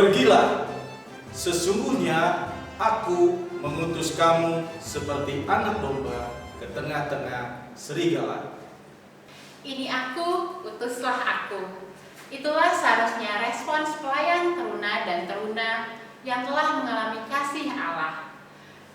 Pergilah, sesungguhnya aku mengutus kamu seperti anak domba ke tengah-tengah serigala. Ini aku, utuslah aku. Itulah seharusnya respons pelayan teruna dan teruna yang telah mengalami kasih Allah.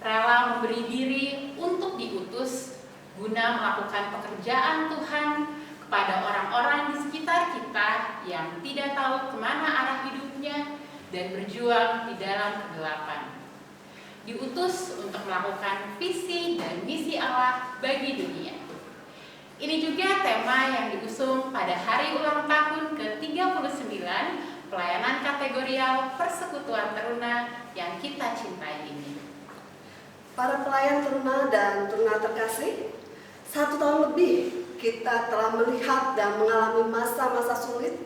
Rela memberi diri untuk diutus guna melakukan pekerjaan Tuhan kepada orang-orang di sekitar kita yang tidak tahu kemana arah hidupnya dan berjuang di dalam kegelapan. Diutus untuk melakukan visi dan misi Allah bagi dunia. Ini juga tema yang diusung pada hari ulang tahun ke-39 pelayanan kategorial Persekutuan Teruna yang kita cintai ini. Para pelayan teruna dan teruna terkasih, 1 tahun lebih kita telah melihat dan mengalami masa-masa sulit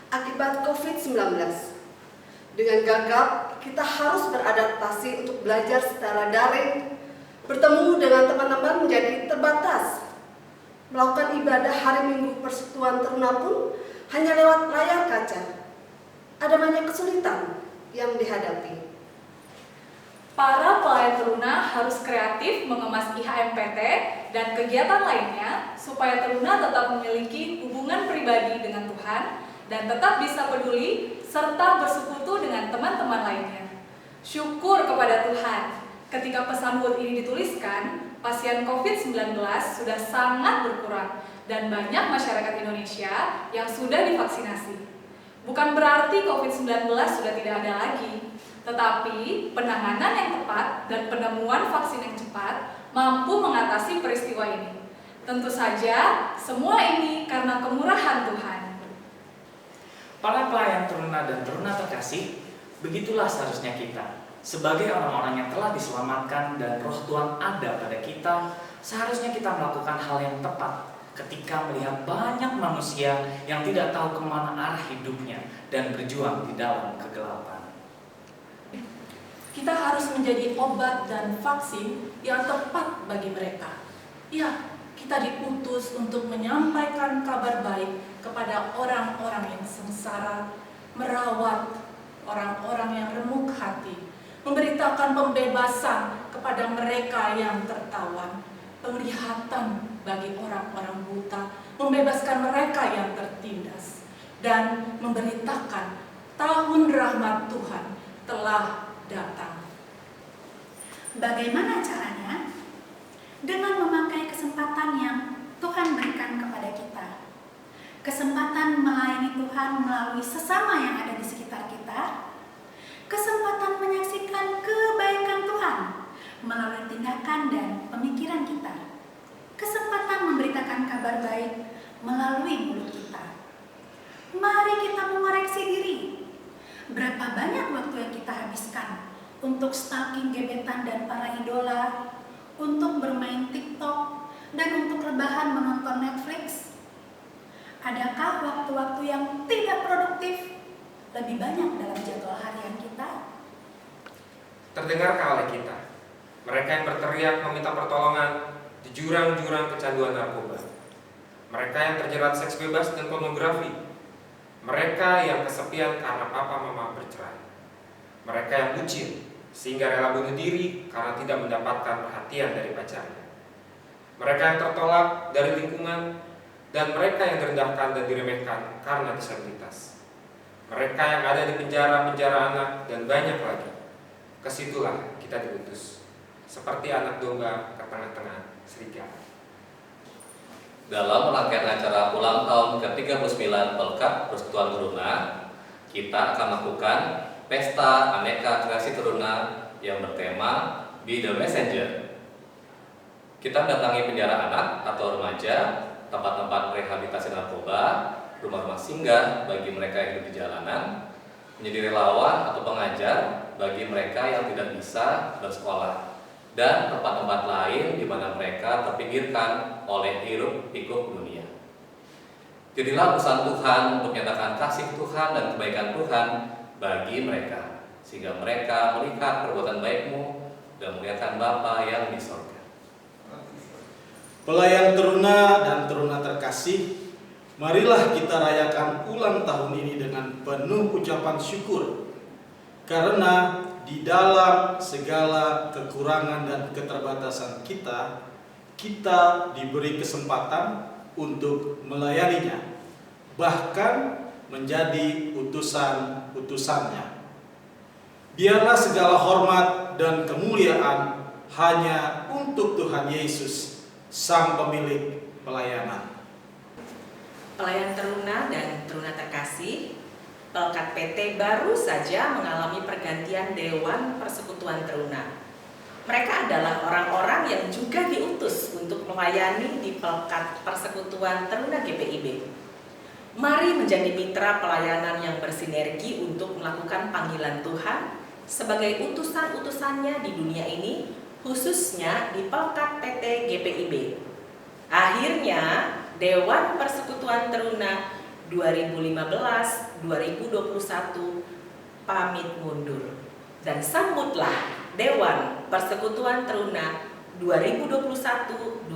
akibat COVID-19. Dengan gagap, kita harus beradaptasi untuk belajar secara daring, bertemu dengan teman-teman menjadi terbatas. Melakukan ibadah hari Minggu Persekutuan Teruna pun hanya lewat layar kaca. Ada banyak kesulitan yang dihadapi. Para pelayan teruna harus kreatif mengemas IHMPT dan kegiatan lainnya supaya teruna tetap memiliki hubungan pribadi dengan Tuhan dan tetap bisa peduli serta bersekutu dengan teman-teman lainnya. Syukur kepada Tuhan, ketika pesan WUT ini dituliskan, pasien COVID-19 sudah sangat berkurang dan banyak masyarakat Indonesia yang sudah divaksinasi. Bukan berarti COVID-19 sudah tidak ada lagi, tetapi penanganan yang tepat dan penemuan vaksin yang cepat mampu mengatasi peristiwa ini. Tentu saja, semua ini karena kemurahan Tuhan. Para pelayan teruna dan teruna terkasih, begitulah seharusnya kita. Sebagai orang-orang yang telah diselamatkan dan roh Tuhan ada pada kita, seharusnya kita melakukan hal yang tepat ketika melihat banyak manusia yang tidak tahu kemana arah hidupnya dan berjuang di dalam kegelapan. Kita harus menjadi obat dan vaksin yang tepat bagi mereka. Ya, kita diutus untuk menyampaikan kabar baik kepada orang-orang yang sengsara, merawat orang-orang yang remuk hati, memberitakan pembebasan kepada mereka yang tertawan, penglihatan bagi orang-orang buta, membebaskan mereka yang tertindas, dan memberitakan tahun rahmat Tuhan telah datang. Bagaimana caranya? Dengan memakai kesempatan yang Tuhan berikan kepada kita. Kesempatan melayani Tuhan melalui sesama yang ada di sekitar kita. Kesempatan menyaksikan kebaikan Tuhan melalui tindakan dan pemikiran kita. Kesempatan memberitakan kabar baik melalui mulut kita. Mari kita mengoreksi diri. Berapa banyak waktu yang kita habiskan untuk stalking gebetan dan para idola, untuk bermain TikTok, dan untuk rebahan menonton Netflix? Adakah waktu-waktu yang tidak produktif lebih banyak dalam jadwal harian kita? Terdengarkah oleh kita mereka yang berteriak meminta pertolongan di jurang-jurang kecanduan narkoba, mereka yang terjerat seks bebas dan pornografi, mereka yang kesepian karena papa mama bercerai, mereka yang bucin sehingga rela bunuh diri karena tidak mendapatkan perhatian dari pacarnya, mereka yang tertolak dari lingkungan, dan mereka yang direndahkan dan diremehkan karena disabilitas, mereka yang ada di penjara-penjara anak, dan banyak lagi. Kesitulah kita diutus, seperti anak domba ke tengah-tengah serigala. Dalam rangkaian acara ulang tahun ke-39 Pelkat Persekutuan Teruna, kita akan melakukan pesta aneka kreasi teruna yang bertema Be the Messenger. Kita mendatangi penjara anak atau remaja, tempat-tempat rehabilitasi narkoba, rumah-rumah singgah bagi mereka yang hidup di jalanan, menjadi relawan atau pengajar bagi mereka yang tidak bisa bersekolah, dan tempat-tempat lain di mana mereka terpinggirkan oleh hiruk-pikuk dunia. Jadilah pesan Tuhan untuk menyatakan kasih Tuhan dan kebaikan Tuhan bagi mereka, sehingga mereka melihat perbuatan baik-Mu dan memuliakan Bapa yang di sorga. Pelayan teruna dan teruna terkasih, marilah kita rayakan ulang tahun ini dengan penuh ucapan syukur. karena di dalam segala kekurangan dan keterbatasan kita, kita diberi kesempatan untuk melayaninya, bahkan menjadi utusan-utusannya. Biarlah segala hormat dan kemuliaan hanya untuk Tuhan Yesus, Sang Pemilik pelayanan. Pelayan teruna dan teruna terkasih, Pelkat PT baru saja mengalami pergantian Dewan Persekutuan Teruna. Mereka adalah orang-orang yang juga diutus untuk melayani di Pelkat Persekutuan Teruna GPIB. Mari menjadi mitra pelayanan yang bersinergi untuk melakukan panggilan Tuhan sebagai utusan-utusannya di dunia ini, khususnya di Pelkat PT GPIB. Akhirnya, Dewan Persekutuan Teruna 2015-2021 pamit mundur. Dan sambutlah Dewan Persekutuan Teruna 2021-2025.